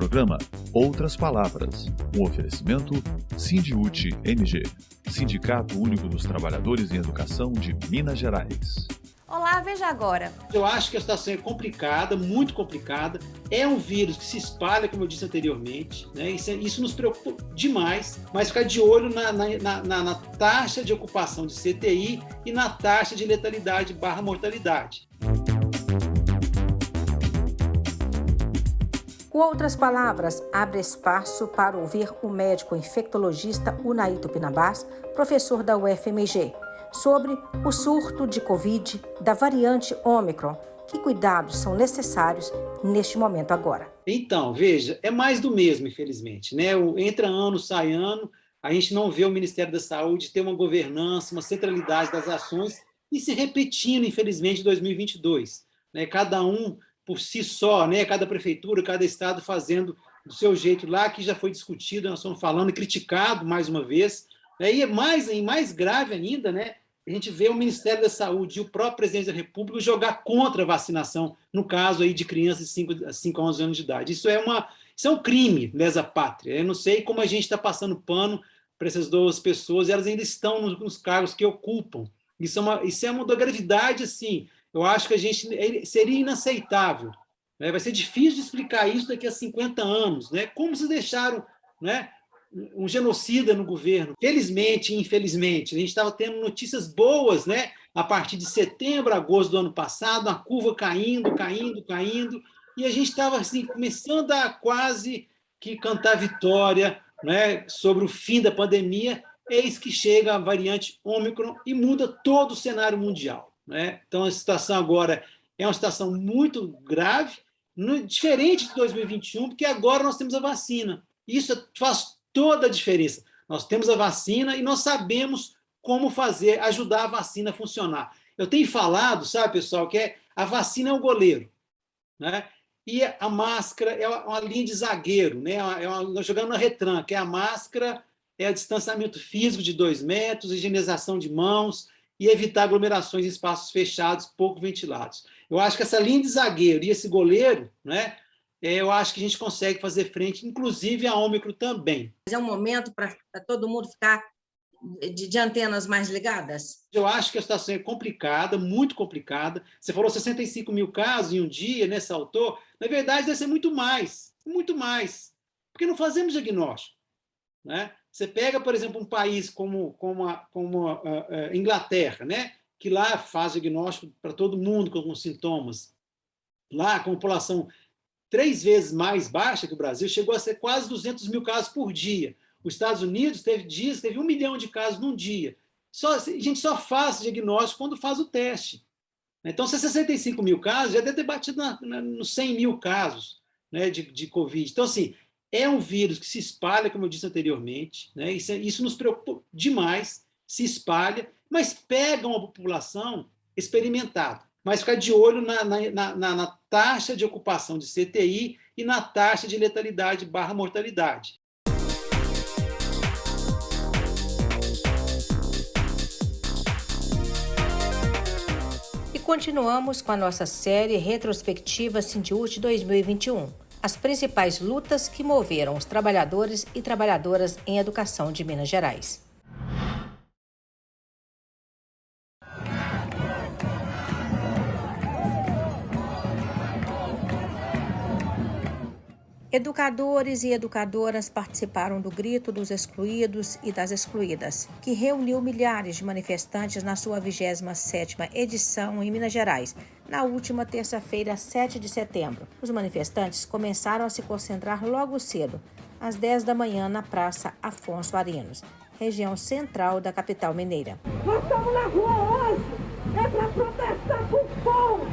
programa Outras Palavras, um oferecimento Sindiúti MG, Sindicato Único dos Trabalhadores em Educação de Minas Gerais. Olá, veja agora. Eu acho que a situação é complicada, muito complicada. É um vírus que se espalha, como eu disse anteriormente, né? Isso nos preocupa demais, mas ficar de olho na taxa de ocupação de CTI e na taxa de letalidade / mortalidade. Com outras palavras, abre espaço para ouvir o médico infectologista Unai Tupinambás, professor da UFMG, sobre o surto de Covid da variante Ômicron. Que cuidados são necessários neste momento agora? Então, veja, é mais do mesmo, infelizmente, né? Entra ano, sai ano, a gente não vê o Ministério da Saúde ter uma governança, uma centralidade das ações e se repetindo, infelizmente, em 2022. Né? Cada um por si só, né? Cada prefeitura, cada estado fazendo do seu jeito lá, que já foi discutido, nós estamos falando e criticado mais uma vez. E mais grave ainda, né? A gente vê o Ministério da Saúde e o próprio presidente da República jogar contra a vacinação, no caso aí de crianças de 5 a 11 anos de idade. Isso é um crime lesa pátria. Eu não sei como a gente está passando pano para essas duas pessoas, e elas ainda estão nos cargos que ocupam. Isso é uma gravidade, assim. Eu acho que seria inaceitável. Né? Vai ser difícil de explicar isso daqui a 50 anos. Né? Como vocês deixaram, né, um genocida no governo? Felizmente e infelizmente, a gente estava tendo notícias boas, né? A partir de setembro, agosto do ano passado, a curva caindo, e a gente estava assim, começando a quase que cantar vitória, né, sobre o fim da pandemia. Eis que chega a variante Ômicron e muda todo o cenário mundial. Né? Então, a situação agora é uma situação muito grave, diferente de 2021, porque agora nós temos a vacina. Isso faz toda a diferença. Nós temos a vacina e nós sabemos como ajudar a vacina a funcionar. Eu tenho falado, sabe, pessoal, que a vacina é o goleiro, né? E a máscara é uma linha de zagueiro, né? Nós jogamos na retranca, a máscara é o distanciamento físico de 2 metros, higienização de mãos e evitar aglomerações em espaços fechados, pouco ventilados. Eu acho que essa linha de zagueiro e esse goleiro, né? Eu acho que a gente consegue fazer frente, inclusive a Ômicron também. É um momento para todo mundo ficar de antenas mais ligadas? Eu acho que a situação é complicada, muito complicada. Você falou 65 mil casos em um dia, né, saltou. Na verdade, deve ser muito mais, porque não fazemos diagnóstico. Né? Você pega, por exemplo, um país como a Inglaterra, né, que lá faz diagnóstico para todo mundo com sintomas. Lá, com a população 3 vezes mais baixa que o Brasil, chegou a ser quase 200 mil casos por dia. Os Estados Unidos teve 1 milhão de casos num dia. A gente só faz diagnóstico quando faz o teste. Então, se 65 mil casos, já deve ter batido nos 100 mil casos, né, de Covid. Então, assim, é um vírus que se espalha, como eu disse anteriormente, né, isso nos preocupa demais, se espalha, mas pega uma população experimentada. Mas ficar de olho na taxa de ocupação de CTI e na taxa de letalidade / mortalidade. E continuamos com a nossa série retrospectiva Sindiúti 2021. As principais lutas que moveram os trabalhadores e trabalhadoras em educação de Minas Gerais. Educadores e educadoras participaram do Grito dos Excluídos e das Excluídas, que reuniu milhares de manifestantes na sua 27ª edição em Minas Gerais, na última terça-feira, 7 de setembro. Os manifestantes começaram a se concentrar logo cedo, às 10 da manhã, na Praça Afonso Arinos, região central da capital mineira. Nós estamos na rua hoje, para protestar por fome,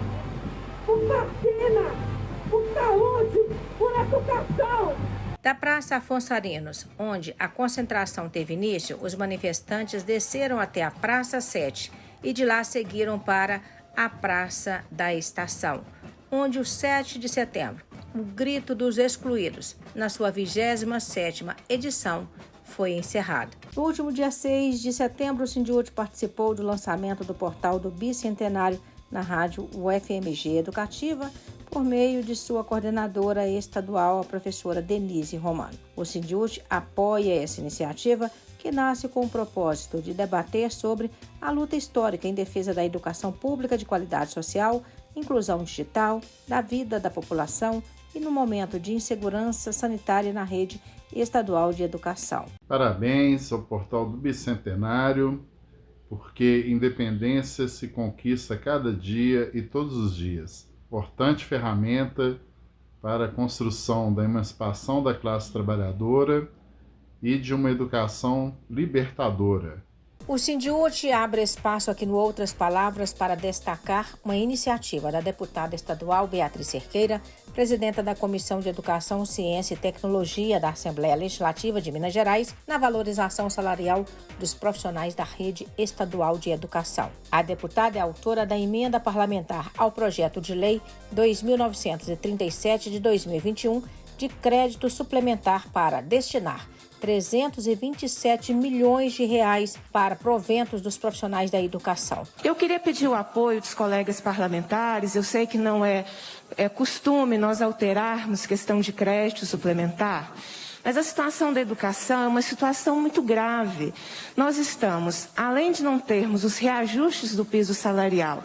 por vacina, por saúde, por educação. Da Praça Afonso Arinos, onde a concentração teve início, os manifestantes desceram até a Praça 7 e de lá seguiram para a Praça da Estação, onde o 7 de setembro, o Grito dos Excluídos, na sua 27ª edição, foi encerrado. No último dia 6 de setembro, o Sindiúti participou do lançamento do portal do Bicentenário na rádio UFMG Educativa, por meio de sua coordenadora estadual, a professora Denise Romano. O Sindiúti apoia essa iniciativa, que nasce com o propósito de debater sobre a luta histórica em defesa da educação pública de qualidade social, inclusão digital, da vida da população e no momento de insegurança sanitária na rede estadual de educação. Parabéns ao Portal do Bicentenário, porque independência se conquista cada dia e todos os dias. Importante ferramenta para a construção da emancipação da classe trabalhadora e de uma educação libertadora. O Sindiúti abre espaço aqui no Outras Palavras para destacar uma iniciativa da deputada estadual Beatriz Cerqueira, presidenta da Comissão de Educação, Ciência e Tecnologia da Assembleia Legislativa de Minas Gerais, na valorização salarial dos profissionais da rede estadual de educação. A deputada é autora da emenda parlamentar ao projeto de lei 2.937 de 2021 de crédito suplementar para destinar 327 milhões de reais para proventos dos profissionais da educação. Eu queria pedir o apoio dos colegas parlamentares. Eu sei que não é costume nós alterarmos questão de crédito suplementar, mas a situação da educação é uma situação muito grave. Nós estamos, além de não termos os reajustes do piso salarial,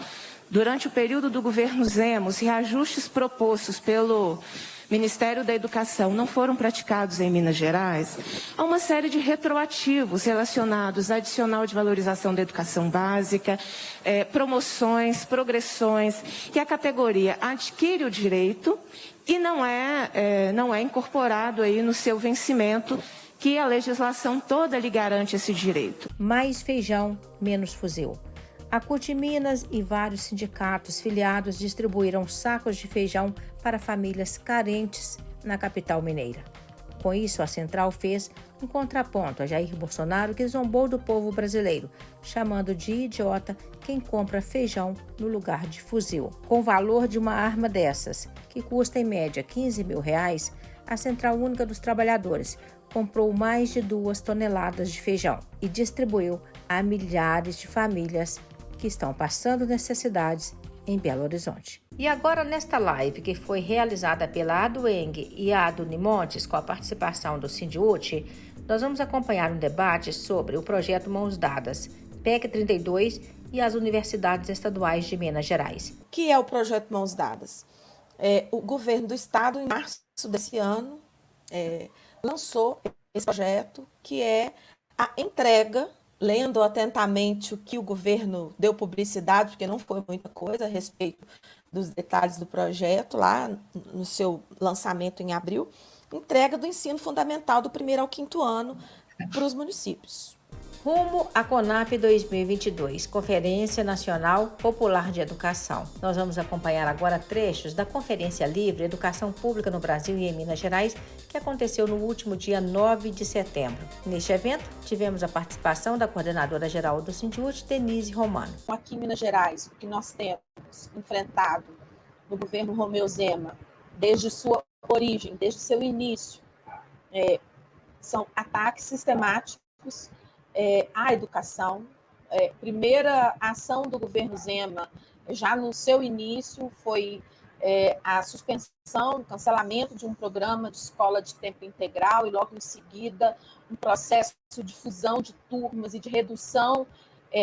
durante o período do governo Zema, os reajustes propostos pelo Ministério da Educação não foram praticados em Minas Gerais, há uma série de retroativos relacionados a adicional de valorização da educação básica, promoções, progressões, que a categoria adquire o direito e não é incorporado aí no seu vencimento, que a legislação toda lhe garante esse direito. Mais feijão, menos fuzil. A CUT Minas e vários sindicatos filiados distribuíram sacos de feijão para famílias carentes na capital mineira. Com isso, a central fez um contraponto a Jair Bolsonaro, que zombou do povo brasileiro, chamando de idiota quem compra feijão no lugar de fuzil. Com o valor de uma arma dessas, que custa em média R$15 mil, a Central Única dos Trabalhadores comprou mais de 2 toneladas de feijão e distribuiu a milhares de famílias que estão passando necessidades em Belo Horizonte. E agora, nesta live que foi realizada pela Adueng e a Adunimontes, com a participação do Sindiúti, nós vamos acompanhar um debate sobre o projeto Mãos Dadas, PEC 32 e as universidades estaduais de Minas Gerais. O que é o projeto Mãos Dadas? O governo do estado, em março desse ano, lançou esse projeto, que é a entrega, lendo atentamente o que o governo deu publicidade, porque não foi muita coisa a respeito dos detalhes do projeto, lá no seu lançamento em abril, entrega do ensino fundamental do 1º ao 5º ano para os municípios. Rumo à CONAP 2022, Conferência Nacional Popular de Educação. Nós vamos acompanhar agora trechos da Conferência Livre Educação Pública no Brasil e em Minas Gerais, que aconteceu no último dia 9 de setembro. Neste evento, tivemos a participação da coordenadora-geral do Sindiúti, Denise Romano. Aqui em Minas Gerais, o que nós temos enfrentado no governo Romeu Zema, desde sua origem, desde seu início, são ataques sistemáticos à educação. Primeira ação do governo Zema, já no seu início, foi a suspensão, o cancelamento de um programa de escola de tempo integral e logo em seguida um processo de fusão de turmas e de redução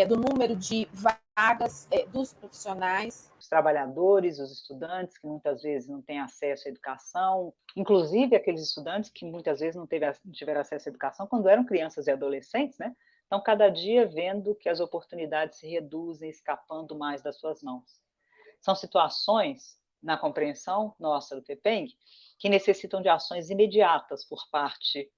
do número de vagas dos profissionais. Os trabalhadores, os estudantes que muitas vezes não têm acesso à educação, inclusive aqueles estudantes que muitas vezes não tiveram acesso à educação quando eram crianças e adolescentes, né? Então, cada dia vendo que as oportunidades se reduzem, escapando mais das suas mãos. São situações, na compreensão nossa do TPENG, que necessitam de ações imediatas por parte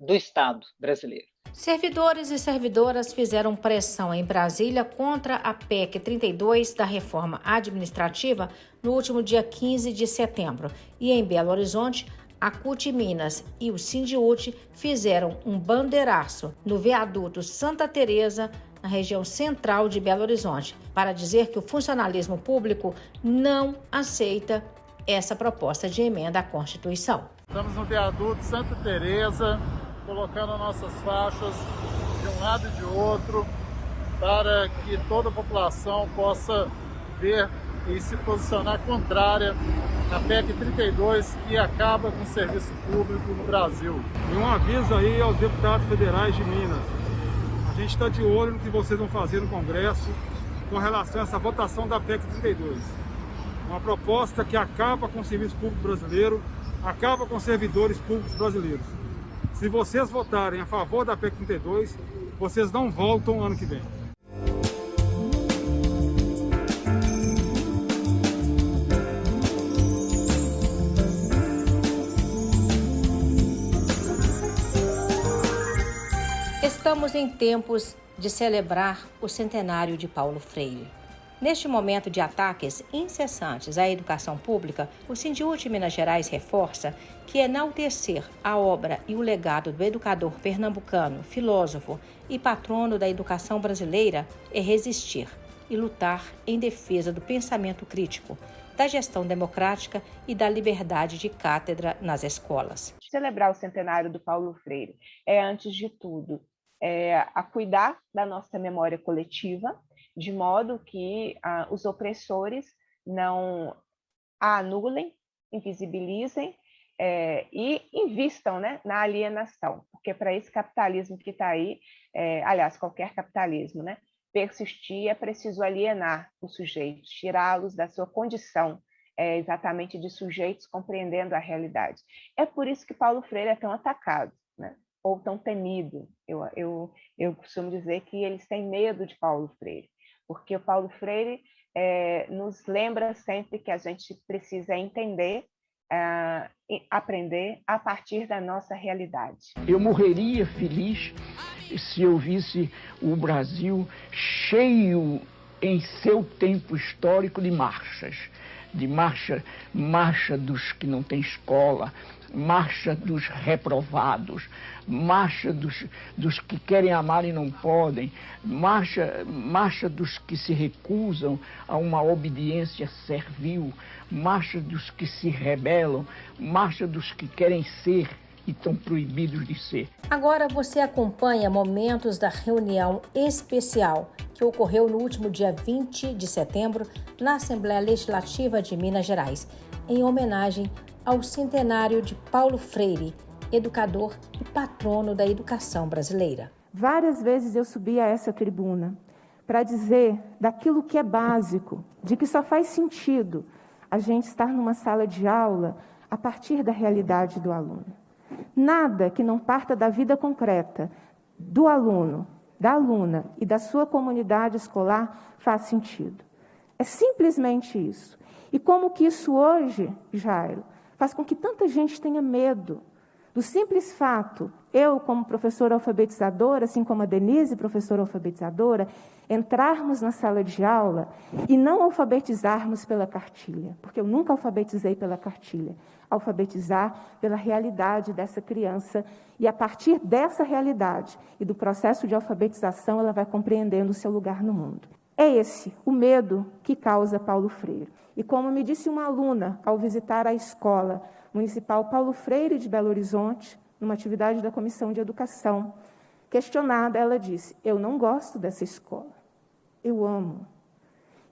do Estado brasileiro. Servidores e servidoras fizeram pressão em Brasília contra a PEC 32 da reforma administrativa no último dia 15 de setembro. E em Belo Horizonte, a CUT Minas e o Sindiúti fizeram um bandeiraço no viaduto Santa Teresa, na região central de Belo Horizonte, para dizer que o funcionalismo público não aceita essa proposta de emenda à Constituição. Estamos no viaduto Santa Teresa, colocando nossas faixas de um lado e de outro, para que toda a população possa ver e se posicionar contrária à PEC 32, que acaba com o serviço público no Brasil. E um aviso aí aos deputados federais de Minas. A gente está de olho no que vocês vão fazer no Congresso com relação a essa votação da PEC 32. Uma proposta que acaba com o serviço público brasileiro, acaba com os servidores públicos brasileiros. Se vocês votarem a favor da PEC 32, vocês não voltam ano que vem. Estamos em tempos de celebrar o centenário de Paulo Freire. Neste momento de ataques incessantes à educação pública, o Sindiúti Minas Gerais reforça que enaltecer a obra e o legado do educador pernambucano, filósofo e patrono da educação brasileira é resistir e lutar em defesa do pensamento crítico, da gestão democrática e da liberdade de cátedra nas escolas. Celebrar o centenário do Paulo Freire é, antes de tudo, a cuidar da nossa memória coletiva, de modo que os opressores não a anulem, invisibilizem e invistam, né, na alienação, porque para esse capitalismo que está aí, aliás, qualquer capitalismo, né, persistir é preciso alienar os sujeitos, tirá-los da sua condição exatamente de sujeitos compreendendo a realidade. É por isso que Paulo Freire é tão atacado, né, ou tão temido. Eu costumo dizer que eles têm medo de Paulo Freire, porque o Paulo Freire nos lembra sempre que a gente precisa entender, aprender a partir da nossa realidade. Eu morreria feliz se eu visse o Brasil cheio em seu tempo histórico de marchas, marcha dos que não têm escola, marcha dos reprovados, marcha dos que querem amar e não podem, marcha dos que se recusam a uma obediência servil, marcha dos que se rebelam, marcha dos que querem ser e estão proibidos de ser. Agora você acompanha momentos da reunião especial que ocorreu no último dia 20 de setembro na Assembleia Legislativa de Minas Gerais, em homenagem ao centenário de Paulo Freire, educador e patrono da educação brasileira. Várias vezes eu subi a essa tribuna para dizer daquilo que é básico, de que só faz sentido a gente estar numa sala de aula a partir da realidade do aluno. Nada que não parta da vida concreta do aluno, da aluna e da sua comunidade escolar faz sentido. É simplesmente isso. E como que isso hoje, Jairo, faz com que tanta gente tenha medo do simples fato, eu como professora alfabetizadora, assim como a Denise, professora alfabetizadora, entrarmos na sala de aula e não alfabetizarmos pela cartilha, porque eu nunca alfabetizei pela cartilha, alfabetizar pela realidade dessa criança e a partir dessa realidade e do processo de alfabetização ela vai compreendendo o seu lugar no mundo. É esse o medo que causa Paulo Freire. E como me disse uma aluna ao visitar a escola municipal Paulo Freire de Belo Horizonte, numa atividade da Comissão de Educação, questionada, ela disse: eu não gosto dessa escola, eu amo.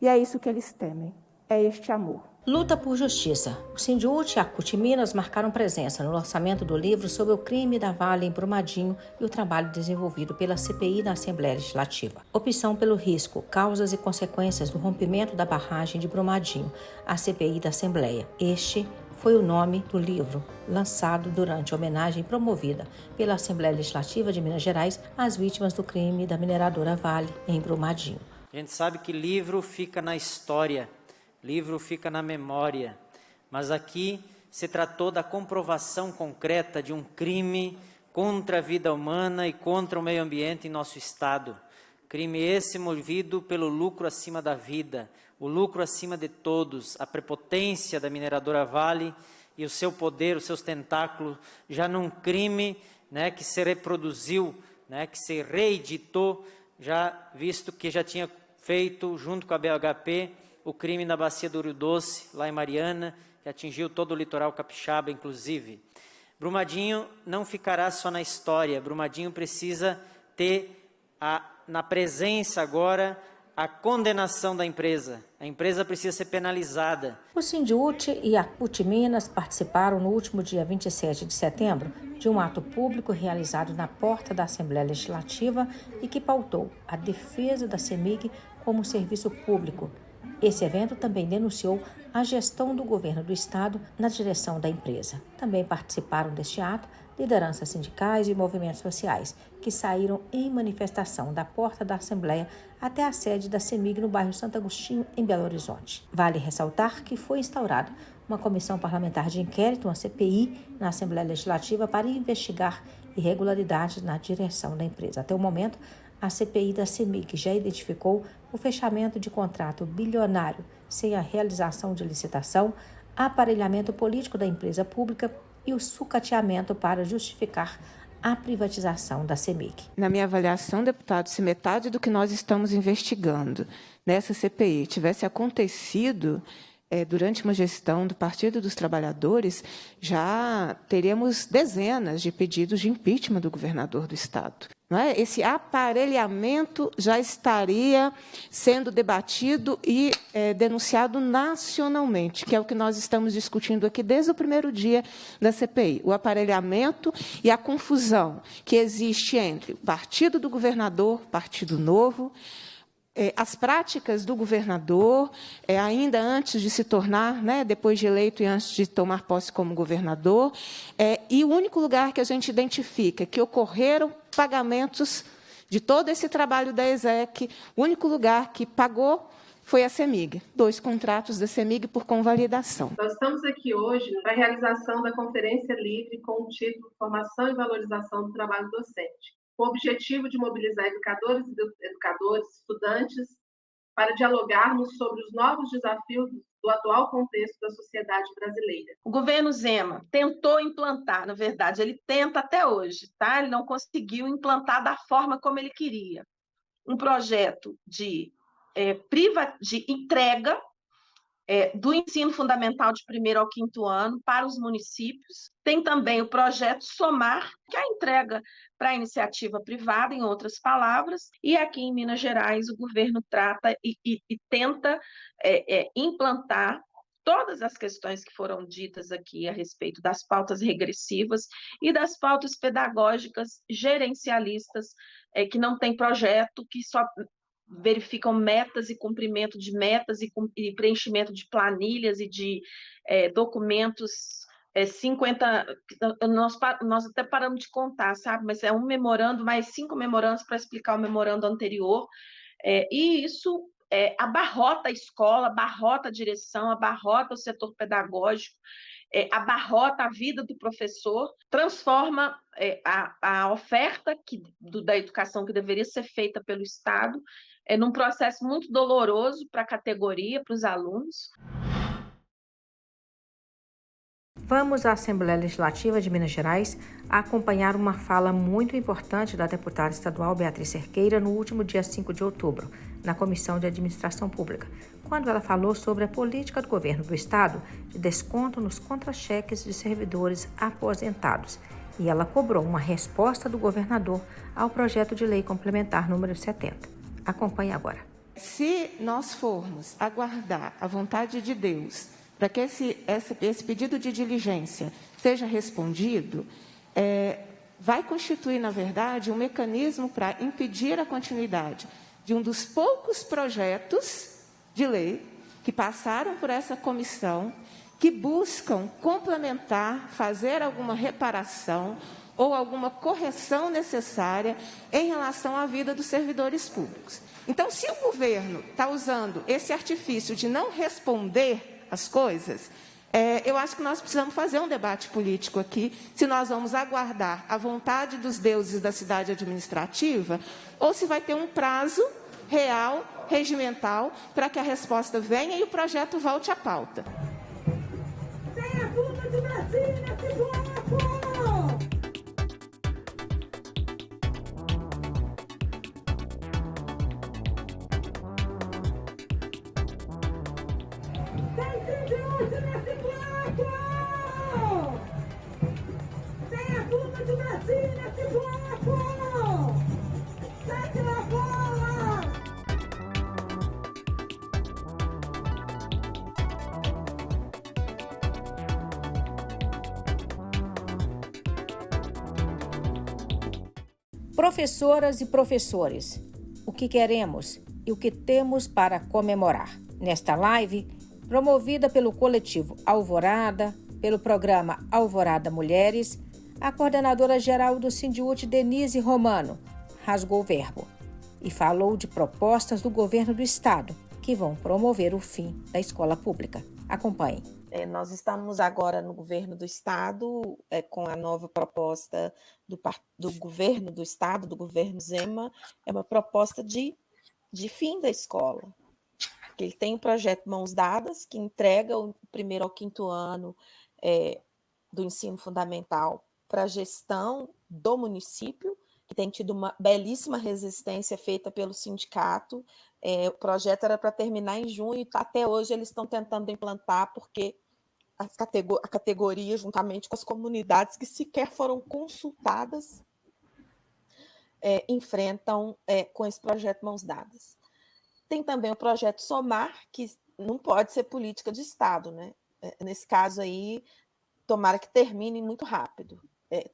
E é isso que eles temem, é este amor. Luta por justiça. O Sindiúti e a CUT Minas marcaram presença no lançamento do livro sobre o crime da Vale em Brumadinho e o trabalho desenvolvido pela CPI na Assembleia Legislativa. Opção pelo risco, causas e consequências do rompimento da barragem de Brumadinho, a CPI da Assembleia. Este foi o nome do livro, lançado durante a homenagem promovida pela Assembleia Legislativa de Minas Gerais às vítimas do crime da mineradora Vale em Brumadinho. A gente sabe que livro fica na história, livro fica na memória, mas aqui se tratou da comprovação concreta de um crime contra a vida humana e contra o meio ambiente em nosso Estado. Crime esse movido pelo lucro acima da vida, o lucro acima de todos, a prepotência da mineradora Vale e o seu poder, os seus tentáculos, já num crime, né, que se reproduziu, né, que se reeditou, já visto que já tinha feito, junto com a BHP, o crime na Bacia do Rio Doce, lá em Mariana, que atingiu todo o litoral capixaba, inclusive. Brumadinho não ficará só na história, Brumadinho precisa ter na presença agora a condenação da empresa. A empresa precisa ser penalizada. O Sindiúti e a CUT Minas participaram no último dia 27 de setembro de um ato público realizado na porta da Assembleia Legislativa e que pautou a defesa da CEMIG como serviço público. Esse evento também denunciou a gestão do governo do estado na direção da empresa. Também participaram deste ato lideranças sindicais e movimentos sociais, que saíram em manifestação da porta da Assembleia até a sede da CEMIG no bairro Santo Agostinho, em Belo Horizonte. Vale ressaltar que foi instaurada uma comissão parlamentar de inquérito, uma CPI, na Assembleia Legislativa para investigar irregularidades na direção da empresa. Até o momento, a CPI da CEMIG já identificou o fechamento de contrato bilionário sem a realização de licitação, aparelhamento político da empresa pública e o sucateamento para justificar a privatização da CEMIG. Na minha avaliação, deputado, se metade do que nós estamos investigando nessa CPI tivesse acontecido durante uma gestão do Partido dos Trabalhadores, já teríamos dezenas de pedidos de impeachment do governador do estado. Não é? Esse aparelhamento já estaria sendo debatido e denunciado nacionalmente, que é o que nós estamos discutindo aqui desde o primeiro dia da CPI. O aparelhamento e a confusão que existe entre o partido do governador, Partido Novo, as práticas do governador, ainda antes de se tornar, depois de eleito e antes de tomar posse como governador, e o único lugar que a gente identifica que ocorreram pagamentos de todo esse trabalho da ESEC, o único lugar que pagou foi a CEMIG, 2 contratos da CEMIG por convalidação. Nós estamos aqui hoje para a realização da Conferência Livre com o título Formação e Valorização do Trabalho Docente, com o objetivo de mobilizar educadores, estudantes, para dialogarmos sobre os novos desafios do atual contexto da sociedade brasileira. O governo Zema tentou implantar, na verdade, ele tenta até hoje, tá? Ele não conseguiu implantar da forma como ele queria, um projeto de entrega do ensino fundamental de 1º ao 5º ano para os municípios. Tem também o projeto Somar, que é a entrega para a iniciativa privada, em outras palavras, e aqui em Minas Gerais o governo trata e tenta implantar todas as questões que foram ditas aqui a respeito das pautas regressivas e das pautas pedagógicas gerencialistas, que não tem projeto, que só verificam metas e cumprimento de metas e preenchimento de planilhas e de documentos, 50, nós até paramos de contar, sabe? Mas é um memorando, mais 5 memorandos para explicar o memorando anterior, e isso abarrota a escola, abarrota a direção, abarrota o setor pedagógico, abarrota a vida do professor, transforma a oferta da educação que deveria ser feita pelo Estado num processo muito doloroso para a categoria, para os alunos. Vamos à Assembleia Legislativa de Minas Gerais acompanhar uma fala muito importante da deputada estadual Beatriz Cerqueira no último dia 5 de outubro, na Comissão de Administração Pública, quando ela falou sobre a política do governo do Estado de desconto nos contra-cheques de servidores aposentados. E ela cobrou uma resposta do governador ao projeto de lei complementar número 70. Acompanhe agora. Se nós formos aguardar a vontade de Deus para que esse pedido de diligência seja respondido, vai constituir, na verdade, um mecanismo para impedir a continuidade de um dos poucos projetos de lei que passaram por essa comissão, que buscam complementar, fazer alguma reparação ou alguma correção necessária em relação à vida dos servidores públicos. Então, se o governo está usando esse artifício de não responder as coisas, eu acho que nós precisamos fazer um debate político aqui, se nós vamos aguardar a vontade dos deuses da cidade administrativa, ou se vai ter um prazo real, regimental, para que a resposta venha e o projeto volte à pauta. Sem a puta de Brasília, esse bloco! Professoras e professores, o que queremos e o que temos para comemorar. Nesta live, promovida pelo coletivo Alvorada, pelo programa Alvorada Mulheres, a coordenadora-geral do Sindiúti, Denise Romano, rasgou o verbo e falou de propostas do governo do Estado que vão promover o fim da escola pública. Acompanhe. Nós estamos agora no governo do Estado com a nova proposta do governo do Estado, do governo Zema, é uma proposta de fim da escola. Ele tem um projeto Mãos Dadas, que entrega o 1º ao 5º ano do ensino fundamental para a gestão do município, que tem tido uma belíssima resistência feita pelo sindicato. O projeto era para terminar em junho e até hoje eles estão tentando implantar, porque a categoria, juntamente com as comunidades que sequer foram consultadas, enfrentam com esse projeto Mãos Dadas. Tem também o projeto Somar, que não pode ser política de Estado, né? Nesse caso aí, tomara que termine muito rápido,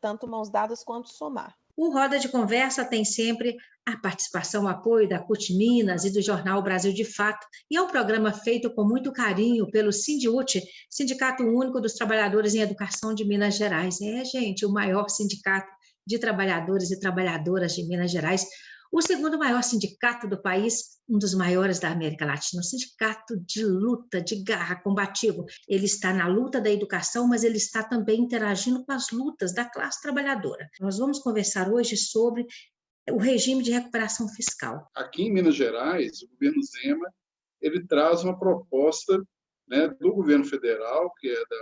tanto Mãos Dadas quanto Somar. O Roda de Conversa tem sempre a participação, o apoio da CUT Minas e do jornal Brasil de Fato, e é um programa feito com muito carinho pelo Sindiúti, Sindicato Único dos Trabalhadores em Educação de Minas Gerais. Gente, o maior sindicato de trabalhadores e trabalhadoras de Minas Gerais, o segundo maior sindicato do país, um dos maiores da América Latina, um sindicato de luta, de garra, combativo. Ele está na luta da educação, mas ele está também interagindo com as lutas da classe trabalhadora. Nós vamos conversar hoje sobre o regime de recuperação fiscal. Aqui em Minas Gerais, o governo Zema, ele traz uma proposta, né, do governo federal, que é da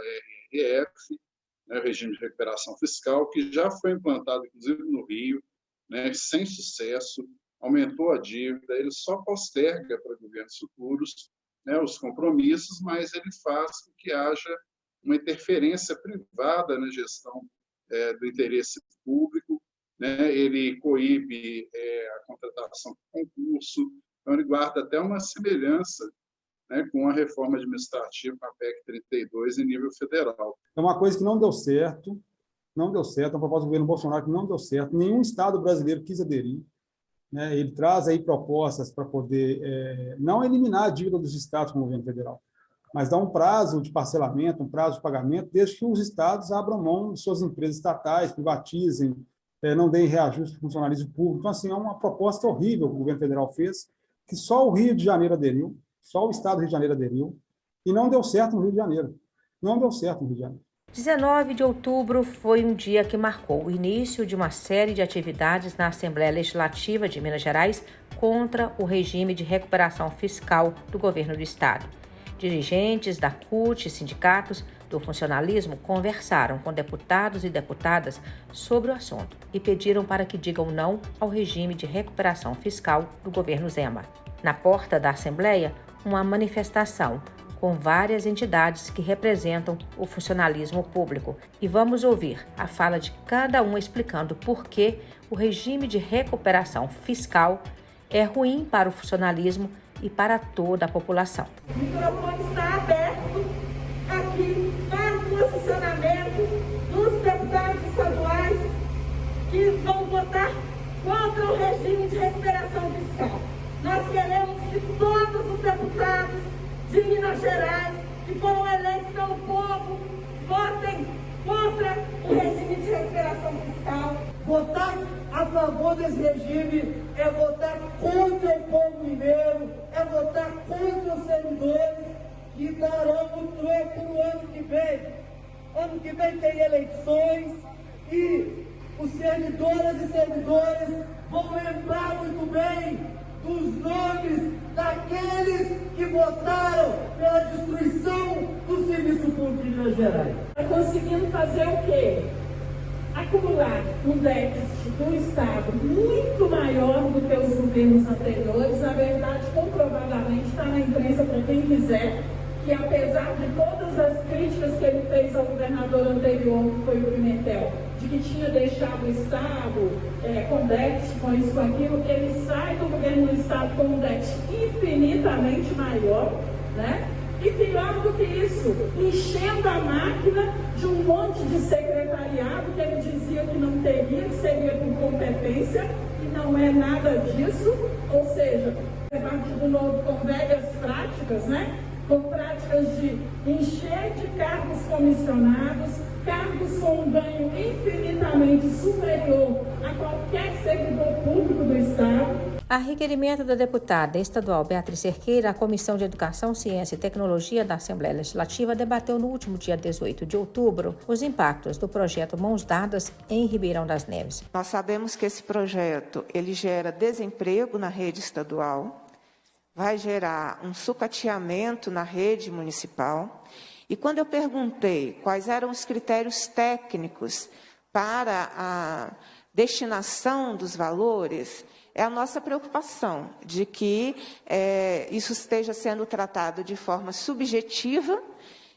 RRF, né, o regime de recuperação fiscal, que já foi implantado, inclusive, no Rio, né, sem sucesso, aumentou a dívida, ele só posterga para governos futuros, né, os compromissos, mas ele faz com que haja uma interferência privada na gestão do interesse público, né, ele coíbe a contratação por concurso, então ele guarda até uma semelhança, né, com a reforma administrativa na PEC 32 em nível federal. É uma coisa que não deu certo, a proposta do governo Bolsonaro que não deu certo, nenhum Estado brasileiro quis aderir, né? Ele traz aí propostas para poder não eliminar a dívida dos Estados com o governo federal, mas dar um prazo de parcelamento, um prazo de pagamento, desde que os Estados abram mão de suas empresas estatais, privatizem, não deem reajuste do funcionalismo público. Então, assim, é uma proposta horrível que o governo federal fez, que só o Rio de Janeiro aderiu, só o Estado do Rio de Janeiro aderiu, e não deu certo no Rio de Janeiro. Não deu certo no Rio de Janeiro. 19 de outubro foi um dia que marcou o início de uma série de atividades na Assembleia Legislativa de Minas Gerais contra o regime de recuperação fiscal do governo do Estado. Dirigentes da CUT e sindicatos do funcionalismo conversaram com deputados e deputadas sobre o assunto e pediram para que digam não ao regime de recuperação fiscal do governo Zema. Na porta da Assembleia, uma manifestação com várias entidades que representam o funcionalismo público. E vamos ouvir a fala de cada um explicando por que o regime de recuperação fiscal é ruim para o funcionalismo e para toda a população. O microfone está aberto aqui para o posicionamento dos deputados estaduais que vão votar contra o regime de recuperação fiscal. Nós queremos que todos os deputados de Minas Gerais, que foram eleitos pelo povo, votem contra o regime de recuperação fiscal. Votar a favor desse regime é votar contra o povo mineiro, é votar contra os servidores que darão o troco no ano que vem. Ano que vem tem eleições e os servidoras e servidores vão lembrar muito bem dos nomes daqueles que votaram pela destruição do serviço público de Minas Gerais. Está conseguindo fazer o quê? Acumular um déficit do Estado muito maior do que os governos anteriores. Na verdade, comprovadamente, está na imprensa para quem quiser, que apesar de todas as críticas que ele fez ao governador anterior, que foi o Pimentel, de que tinha deixado o Estado com déficit, com isso, com aquilo, ele sai do governo do Estado com um déficit infinitamente maior, né? E pior do que isso, enchendo a máquina de um monte de secretariado que ele dizia que não teria, que seria por competência, e não é nada disso. Ou seja, é Partido Novo com velhas práticas, né? Com práticas de encher de cargos comissionados, cargos com um ganho infinitamente superior a qualquer servidor público do Estado. A requerimento da deputada estadual Beatriz Cerqueira, a Comissão de Educação, Ciência e Tecnologia da Assembleia Legislativa debateu no último dia 18 de outubro os impactos do projeto Mãos Dadas em Ribeirão das Neves. Nós sabemos que esse projeto ele gera desemprego na rede estadual, vai gerar um sucateamento na rede municipal. E quando eu perguntei quais eram os critérios técnicos para a destinação dos valores, é a nossa preocupação de que isso esteja sendo tratado de forma subjetiva,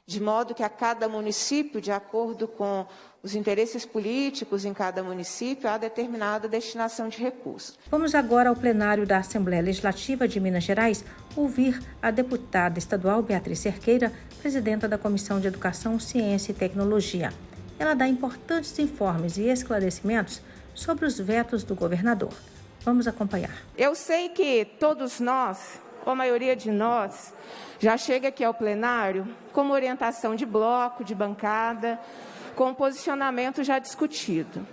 de modo que a cada município, de acordo com os interesses políticos em cada município, há determinada destinação de recursos. Vamos agora ao plenário da Assembleia Legislativa de Minas Gerais ouvir a deputada estadual Beatriz Cerqueira, presidenta da Comissão de Educação, Ciência e Tecnologia. Ela dá importantes informes e esclarecimentos sobre os vetos do governador. Vamos acompanhar. Eu sei que todos nós, ou a maioria de nós, já chega aqui ao plenário com uma orientação de bloco, de bancada, com um posicionamento já discutido.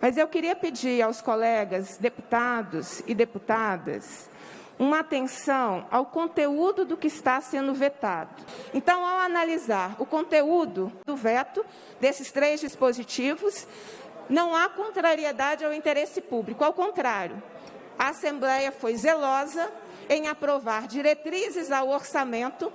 Mas eu queria pedir aos colegas deputados e deputadas uma atenção ao conteúdo do que está sendo vetado. Então, ao analisar o conteúdo do veto desses 3 dispositivos, não há contrariedade ao interesse público, ao contrário. A Assembleia foi zelosa em aprovar diretrizes ao orçamento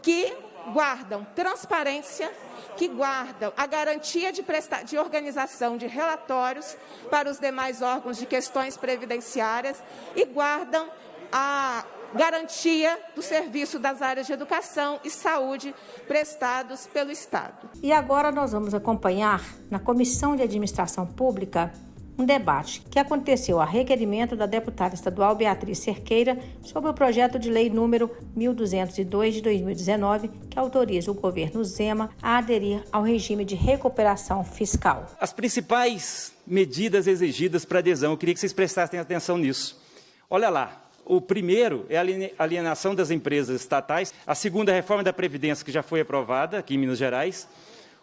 que guardam transparência, que guardam a garantia de organização de relatórios para os demais órgãos de questões previdenciárias e guardam a garantia do serviço das áreas de educação e saúde prestados pelo Estado. E agora nós vamos acompanhar na Comissão de Administração Pública um debate que aconteceu a requerimento da deputada estadual Beatriz Cerqueira sobre o projeto de lei número 1202 de 2019, que autoriza o governo Zema a aderir ao regime de recuperação fiscal. As principais medidas exigidas para adesão, eu queria que vocês prestassem atenção nisso. Olha lá. O primeiro é a alienação das empresas estatais, a segunda é a reforma da Previdência, que já foi aprovada aqui em Minas Gerais,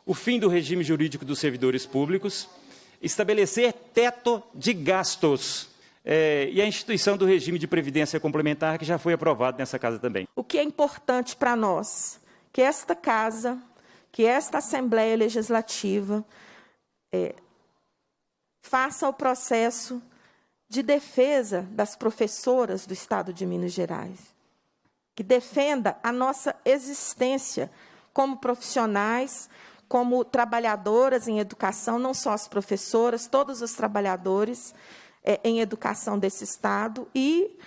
o fim do regime jurídico dos servidores públicos, estabelecer teto de gastos e a instituição do regime de previdência complementar, que já foi aprovado nessa casa também. O que é importante para nós, que esta casa, que esta Assembleia Legislativa faça o processo de defesa das professoras do Estado de Minas Gerais, que defenda a nossa existência como profissionais, como trabalhadoras em educação, não só as professoras, todos os trabalhadores em educação desse Estado, e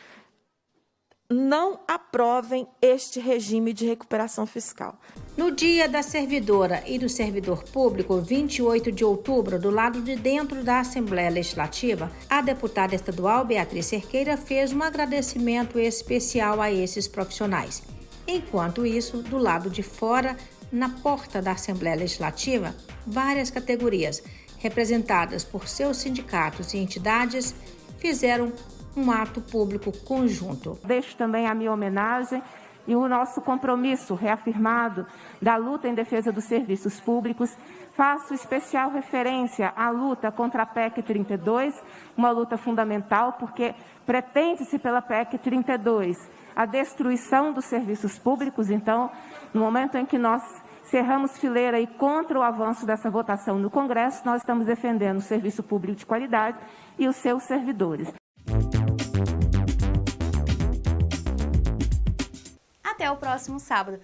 não aprovem este regime de recuperação fiscal. No dia da servidora e do servidor público, 28 de outubro, do lado de dentro da Assembleia Legislativa, a deputada estadual Beatriz Cerqueira fez um agradecimento especial a esses profissionais. Enquanto isso, do lado de fora, na porta da Assembleia Legislativa, várias categorias, representadas por seus sindicatos e entidades, fizeram um ato público conjunto. Deixo também a minha homenagem e o nosso compromisso reafirmado da luta em defesa dos serviços públicos. Faço especial referência à luta contra a PEC 32, uma luta fundamental, porque pretende-se pela PEC 32 a destruição dos serviços públicos. Então, no momento em que nós cerramos fileira e contra o avanço dessa votação no Congresso, nós estamos defendendo o serviço público de qualidade e os seus servidores. Até o próximo sábado.